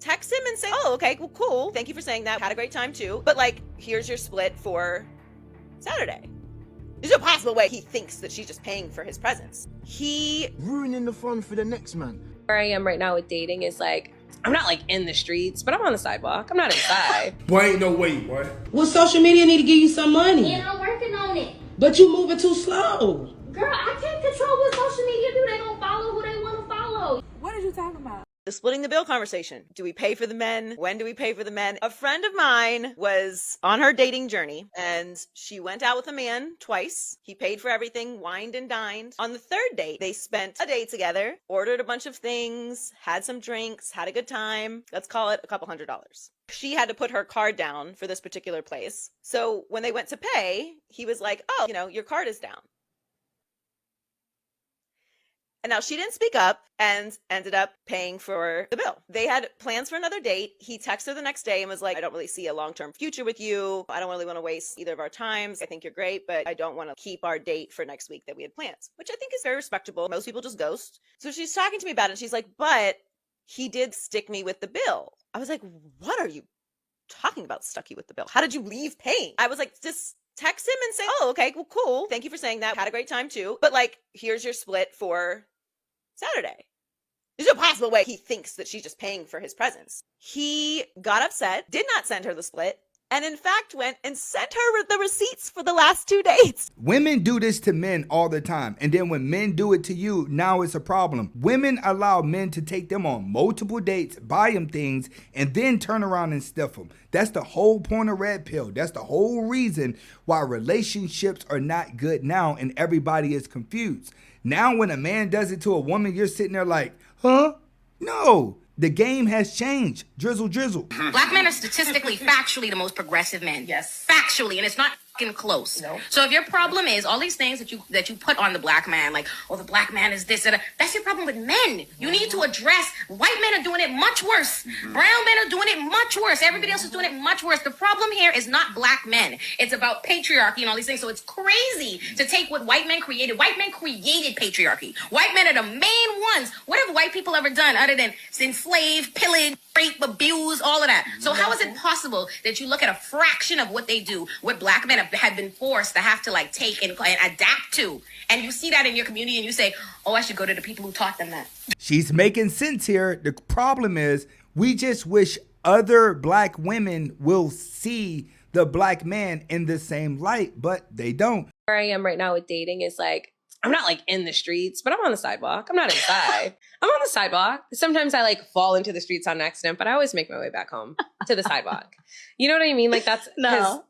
text him and say, oh, okay, well, cool. Thank you for saying that. Had a great time too. But like, here's your split for Saturday. There's no possible way he thinks that she's just paying for his presence. He ruining the fun for the next man. Where I am right now with dating is like, I'm not like in the streets, but I'm on the sidewalk. I'm not inside. Boy, ain't no way, boy. Well, social media need to give you some money. And I'm working on it. But you moving too slow. Girl, I can't control what social media do. They gonna follow who they want to follow. What are you talking about? The splitting the bill conversation. Do we pay for the men? When do we pay for the men? A friend of mine was on her dating journey and she went out with a man twice. He paid for everything, wined and dined. On the third date, they spent a day together, ordered a bunch of things, had some drinks, had a good time. Let's call it a couple $100. She had to put her card down for this particular place. So when they went to pay, he was like, oh, your card is down. And now she didn't speak up and ended up paying for the bill. They had plans for another date. He texted her the next day and was like, I don't really see a long-term future with you. I don't really want to waste either of our times. I think you're great, but I don't want to keep our date for next week that we had planned, which I think is very respectable. Most people just ghost. So she's talking to me about it. And she's like, but he did stick me with the bill. I was like, what are you talking about, stuck you with the bill? How did you leave paying? I was like, just text him and say, oh, okay, well, cool. Thank you for saying that. Had a great time too. But like, here's your split for Saturday. There's no possible way he thinks that she's just paying for his presence. He got upset, did not send her the split, and in fact went and sent her the receipts for the last 2 dates. Women do this to men all the time. And then when men do it to you, now it's a problem. Women allow men to take them on multiple dates, buy them things, and then turn around and stiff them. That's the whole point of Red Pill. That's the whole reason why relationships are not good now and everybody is confused. Now when a man does it to a woman, you're sitting there like, huh? No. The game has changed. Drizzle, drizzle. Black men are statistically, factually the most progressive men. Yes. Factually, and it's not fucking close. No. So if your problem is all these things that you put on the black man, like, oh, the black man is this, that's your problem with men. You need to address, white men are doing it much worse. Brown men are doing it much worse. Everybody else is doing it much worse. The problem here is not black men. It's about patriarchy and all these things. So it's crazy to take what white men created. White men created patriarchy. White men are the main ones. What have white people ever done other than enslave, pillage, rape, abuse, all of that? So how is it possible that you look at a fraction of what they do, what black men have been forced to have to like take and adapt to, and you see that in your community and you say, oh, I should go to the people who taught them that? She's making sense here. The problem is we just wish other black women will see the black man in the same light, but they don't. Where I am right now with dating is like, I'm not like in the streets, but I'm on the sidewalk. I'm not inside. I'm on the sidewalk. Sometimes I like fall into the streets on accident, but I always make my way back home to the sidewalk. You know what I mean? Like that's No.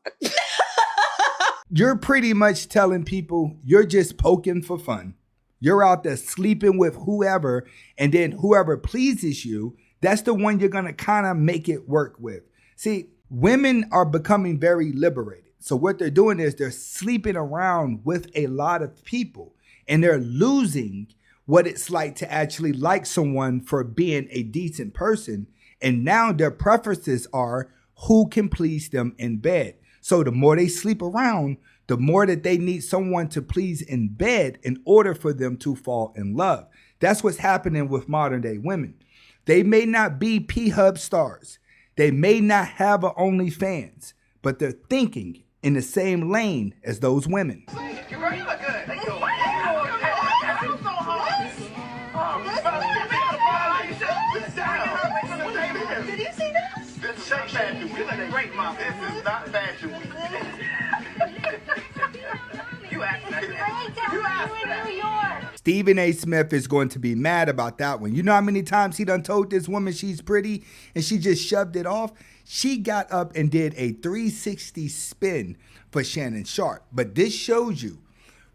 You're pretty much telling people you're just poking for fun. You're out there sleeping with whoever, and then whoever pleases you, that's the one you're going to kind of make it work with. See, women are becoming very liberated. So what they're doing is they're sleeping around with a lot of people, and they're losing what it's like to actually like someone for being a decent person. And now their preferences are who can please them in bed. So the more they sleep around, the more that they need someone to please in bed in order for them to fall in love. That's what's happening with modern day women. They may not be P-Hub stars. They may not have an OnlyFans, but they're thinking in the same lane as those women. Stephen A. Smith is going to be mad about that one. You know how many times he done told this woman she's pretty and she just shoved it off? She got up and did a 360 spin for Shannon Sharpe. But this shows you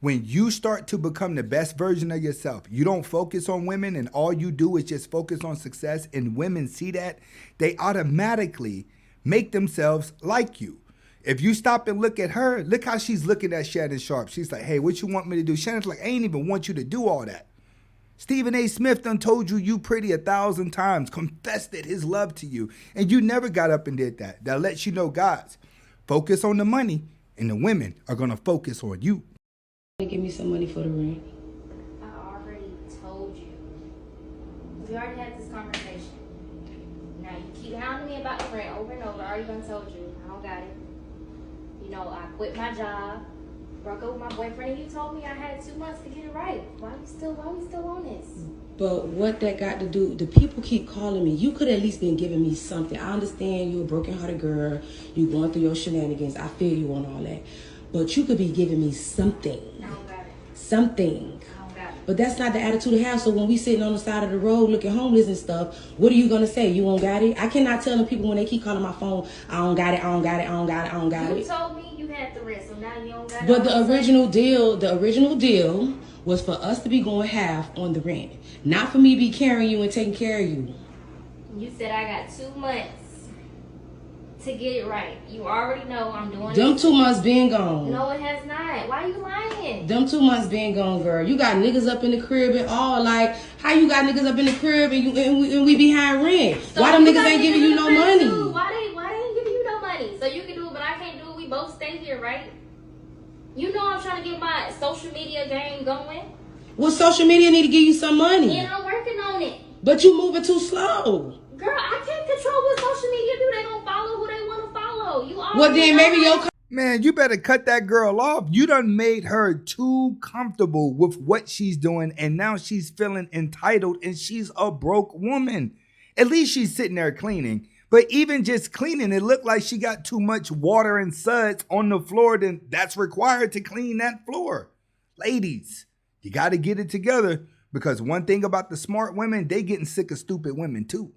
when you start to become the best version of yourself, you don't focus on women and all you do is just focus on success, and women see that, they automatically make themselves like you. If you stop and look at her, look how she's looking at Shannon Sharpe. She's like, hey, what you want me to do? Shannon's like, I ain't even want you to do all that. Stephen A. Smith done told you pretty 1,000 times, confessed it, his love to you, and you never got up and did that. That lets you know, guys, focus on the money, and the women are going to focus on you. Give me some money for the rent. I already told you. We already had this conversation. No. Now you keep hounding me about the rent over and over. I already done told you. I don't got it. You know, I quit my job, broke up with my boyfriend, and you told me I had 2 months to get it right. Why we still on this? But what that got to do, the people keep calling me. You could at least been giving me something. I understand you're a broken-hearted girl. You going through your shenanigans. I feel you on all that. But you could be giving me something. I don't got it. Something. I don't got it. But that's not the attitude to have. So when we sitting on the side of the road looking homeless and stuff, what are you going to say? You don't got it? I cannot tell the people when they keep calling my phone, I don't got it, I don't got it, I don't got it, I don't got it. You told me you had the rent, so now you don't got it. But the original deal was for us to be going half on the rent. Not for me to be carrying you and taking care of you. You said I got 2 months to get it right. You already know I'm doing it. Them 2 months been gone. No, it has not. Why are you lying? Them 2 months been gone, girl. You got niggas up in the crib and all. Like, how you got niggas up in the crib and we behind rent? So why them you niggas got ain't giving in you the no crib money? too. Why they ain't giving you no money? So you can do it, but I can't do it. We both stay here, right? You know I'm trying to get my social media game going. Well, social media need to give you some money. And I'm working on it. But you moving too slow. Girl, I can't control what social media do. They gonna follow who they want to follow. You already Well, then maybe know. your Man, you better cut that girl off. You done made her too comfortable with what she's doing, and now she's feeling entitled, and she's a broke woman. At least she's sitting there cleaning. But even just cleaning, it looked like she got too much water and suds on the floor than that's required to clean that floor. Ladies, you got to get it together, because one thing about the smart women, they getting sick of stupid women too.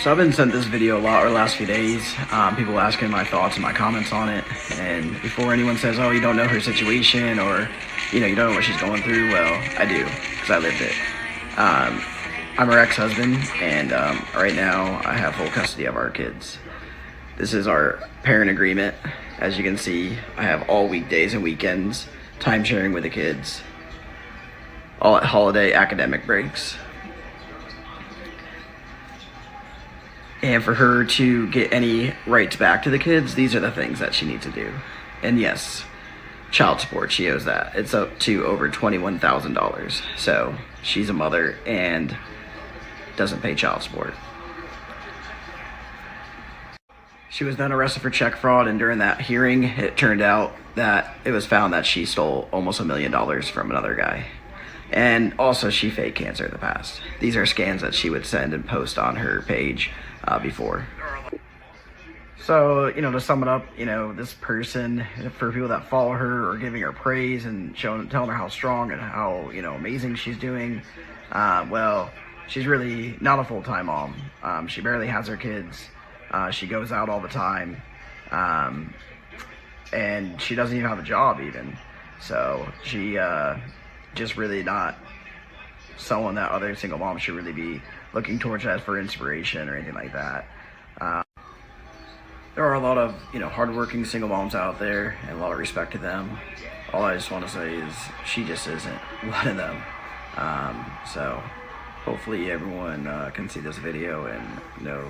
So I've been sent this video a lot over the last few days. People asking my thoughts and my comments on it. And before anyone says, oh, you don't know her situation, or, you don't know what she's going through, well, I do, because I lived it. I'm her ex-husband, and right now I have full custody of our kids. This is our parent agreement. As you can see, I have all weekdays and weekends, time sharing with the kids, all at holiday academic breaks. And for her to get any rights back to the kids, these are the things that she needs to do. And yes, child support, she owes that. It's up to over $21,000. So she's a mother and doesn't pay child support. She was then arrested for check fraud, and during that hearing, it turned out that it was found that she stole almost $1 million from another guy. And also, she faked cancer in the past. These are scans that she would send and post on her page before. So, to sum it up, this person, for people that follow her or giving her praise and telling her how strong and how, amazing she's doing, well, she's really not a full-time mom. She barely has her kids. She goes out all the time. And she doesn't even have a job even. So she just really not someone that other single moms should really be looking towards as for inspiration or anything like that. There are a lot of hardworking single moms out there, and a lot of respect to them. All I just want to say is she just isn't one of them. So hopefully everyone can see this video and know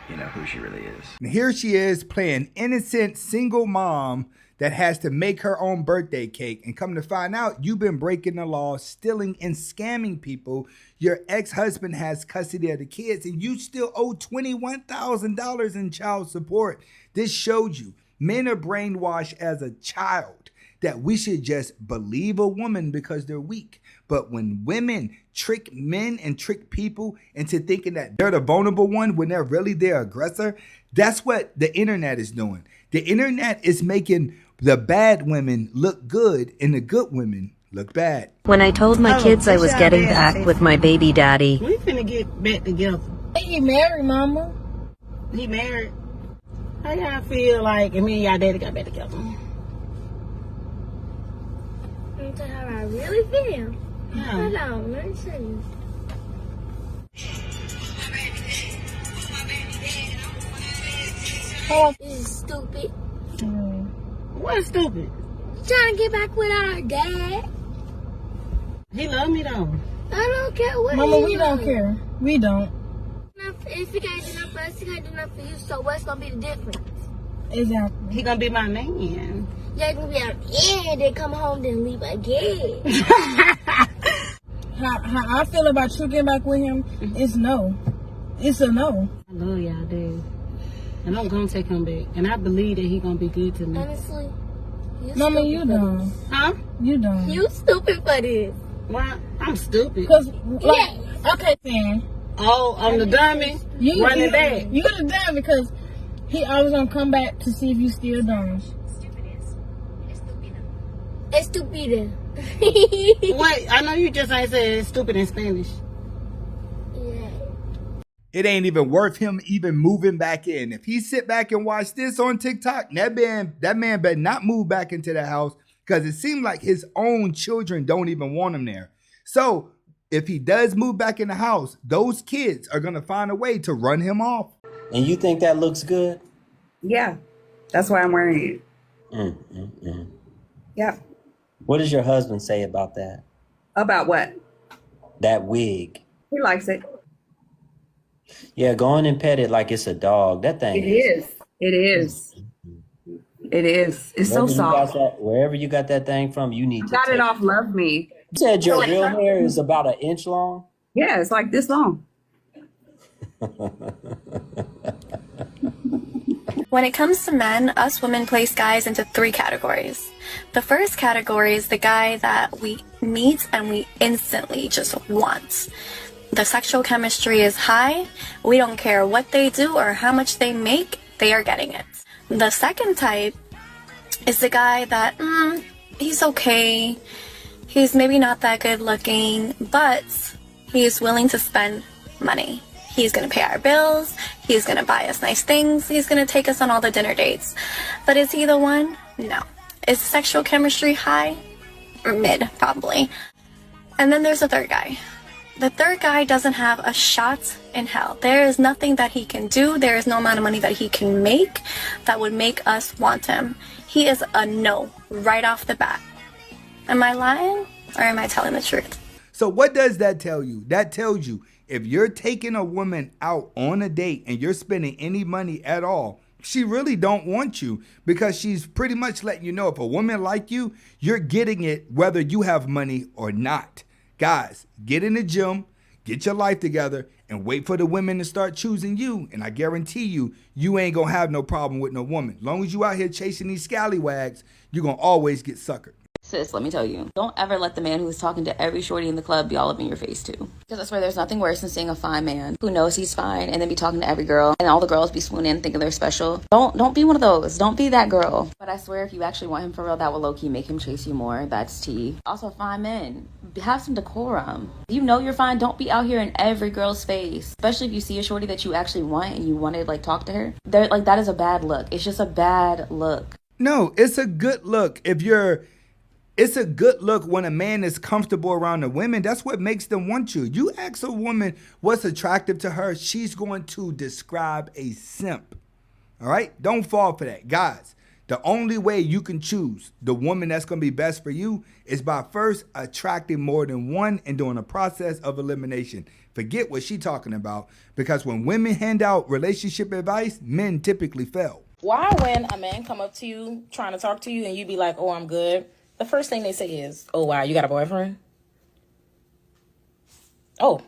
who she really is. And here she is playing innocent single mom that has to make her own birthday cake, and come to find out, you've been breaking the law, stealing and scamming people. Your ex-husband has custody of the kids, and you still owe $21,000 in child support. This showed you men are brainwashed as a child that we should just believe a woman because they're weak. But when women trick men and trick people into thinking that they're the vulnerable one when they're really their aggressor, that's what the internet is doing. The internet is making the bad women look good and the good women look bad. When I told my kids I was getting back with my baby daddy, We finna get back together. He married, mama. He married. How y'all feel like me and y'all daddy got back together? That's how I really feel. Yeah. Hold on, let me see. This is stupid. What's stupid? Trying to get back with our dad. He love me though. I don't care what Mama, he we don't do. care. We don't. If he can't do nothing for us, he can't do nothing for you. So what's gonna be the difference? Exactly. He gonna be my man. Y'all gonna be out and then come home then leave again. How I feel about you getting back with him, it's no. It's a no. I love y'all, Dad. And I'm gonna take him back. And I believe that he gonna be good to me. Honestly, Mama, you dumb. Huh? You dumb. You stupid for this. Why? I'm stupid. Cause like, okay, Sam. Oh, I'm the dummy. You running back. You the dummy because he always gonna come back to see if you still dumb. Estúpido. Wait, I know you just ain't said stupid in Spanish. Yeah. It ain't even worth him even moving back in. If he sit back and watch this on TikTok, that man better not move back into the house because it seems like his own children don't even want him there. So if he does move back in the house, those kids are going to find a way to run him off. And you think that looks good? Yeah, that's why I'm wearing it. Yeah. What does your husband say about that? About what? That wig. He likes it. Yeah, go on and pet it like it's a dog. That thing. It is. It is. It is. It's so soft. Wherever you got that thing from, you need to got it off Love Me. You said your real hair is about 1 inch long? Yeah, it's like this long. When it comes to men, us women place guys into 3 categories. The first category is the guy that we meet and we instantly just want. The sexual chemistry is high. We don't care what they do or how much they make, they are getting it. The second type is the guy that, he's okay. He's maybe not that good looking, but he's willing to spend money. He's going to pay our bills. He's going to buy us nice things. He's going to take us on all the dinner dates. But is he the one? No. Is sexual chemistry high? Or mid, probably. And then there's the third guy. The third guy doesn't have a shot in hell. There is nothing that he can do. There is no amount of money that he can make that would make us want him. He is a no right off the bat. Am I lying or am I telling the truth? So what does that tell you? That tells you if you're taking a woman out on a date and you're spending any money at all, she really don't want you because she's pretty much letting you know if a woman like you, you're getting it whether you have money or not. Guys, get in the gym, get your life together, and wait for the women to start choosing you. And I guarantee you, you ain't gonna have no problem with no woman. As long as you out here chasing these scallywags, you're gonna always get suckered. Sis, let me tell you, don't ever let the man who is talking to every shorty in the club be all up in your face too. Because I swear there's nothing worse than seeing a fine man who knows he's fine and then be talking to every girl and all the girls be swooning in thinking they're special. Don't be one of those. Don't be that girl. But I swear if you actually want him for real, that will low-key make him chase you more. That's tea. Also, fine men, have some decorum. You know you're fine. Don't be out here in every girl's face. Especially if you see a shorty that you actually want and you want to like talk to her. They're like, that is a bad look. It's just a bad look. No, it's a good look. It's a good look when a man is comfortable around the women. That's what makes them want you. You ask a woman what's attractive to her, she's going to describe a simp. All right? Don't fall for that. Guys, the only way you can choose the woman that's going to be best for you is by first attracting more than one and doing a process of elimination. Forget what she's talking about because when women hand out relationship advice, men typically fail. Why when a man come up to you trying to talk to you and you be like, oh, I'm good, the first thing they say is, oh, wow, you got a boyfriend? Oh,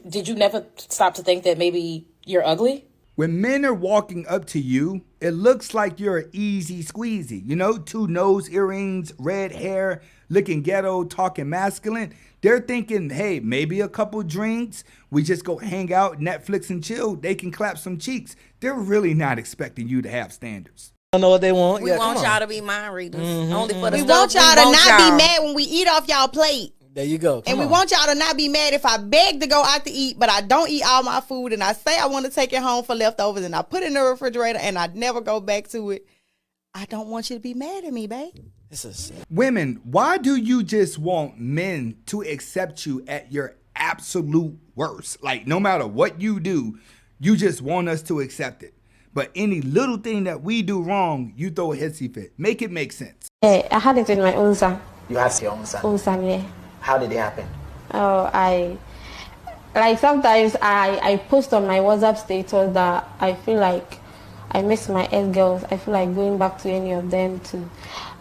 did you never stop to think that maybe you're ugly? When men are walking up to you, it looks like you're an easy squeezy. You know, 2 nose earrings, red hair, looking ghetto, talking masculine. They're thinking, hey, maybe a couple drinks. We just go hang out, Netflix and chill. They can clap some cheeks. They're really not expecting you to have standards. Don't know what they want. We want y'all to be mind readers. Only for the We stuff want y'all to not be mad when we eat off y'all plate. There you go. And we want y'all to not be mad if I beg to go out to eat, but I don't eat all my food and I say I want to take it home for leftovers and I put it in the refrigerator and I never go back to it. I don't want you to be mad at me, babe. Women, why do you just want men to accept you at your absolute worst? Like, no matter what you do, you just want us to accept it. But any little thing that we do wrong, you throw a hissy fit. Make it make sense. I had it with my own son. You had your own son? Own son, yeah. How did it happen? Sometimes I post on my WhatsApp status that I feel like I miss my ex-girls. I feel like going back to any of them to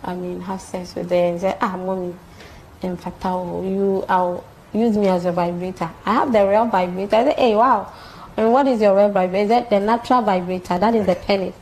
have sex with them and say, mommy, in fact, I'll use me as a vibrator. I have the real vibrator. I say, hey, wow. And what is your real vibrator? Is that the natural vibrator? That is the penis.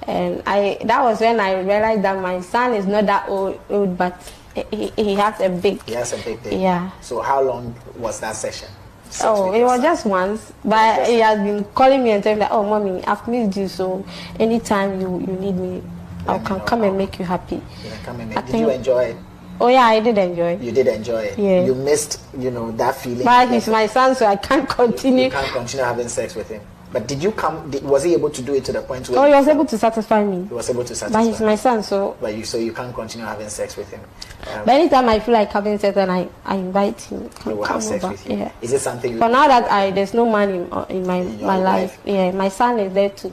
And that was when I realized that my son is not that old, but he has a big. He has a big dick. Yeah. So how long was that session? It was just once, but he has been calling me and telling me that, mommy, I've missed you, so anytime you need me, I can come and make you happy. You can come and make. Did you enjoy it? Oh yeah, I did enjoy it. You did enjoy it. Yeah. You missed, that feeling. But he's my son, so I can't continue. You can't continue having sex with him. But did you come? Was he able to do it to the point where? Oh, he was able to satisfy me. He was able to satisfy. But he's my son, so. But you can't continue having sex with him. But anytime I feel like having sex, then I invite him. He will have sex with you. Yeah. Is it something? For now that there's no man in my life. Yeah, my son is there to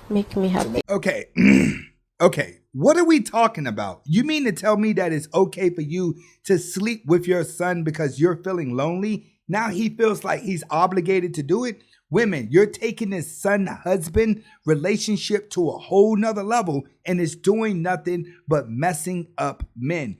make me happy. Okay. Okay. What are we talking about? You mean to tell me that it's okay for you to sleep with your son because you're feeling lonely? Now he feels like he's obligated to do it? Women, you're taking this son-husband relationship to a whole nother level, and it's doing nothing but messing up men.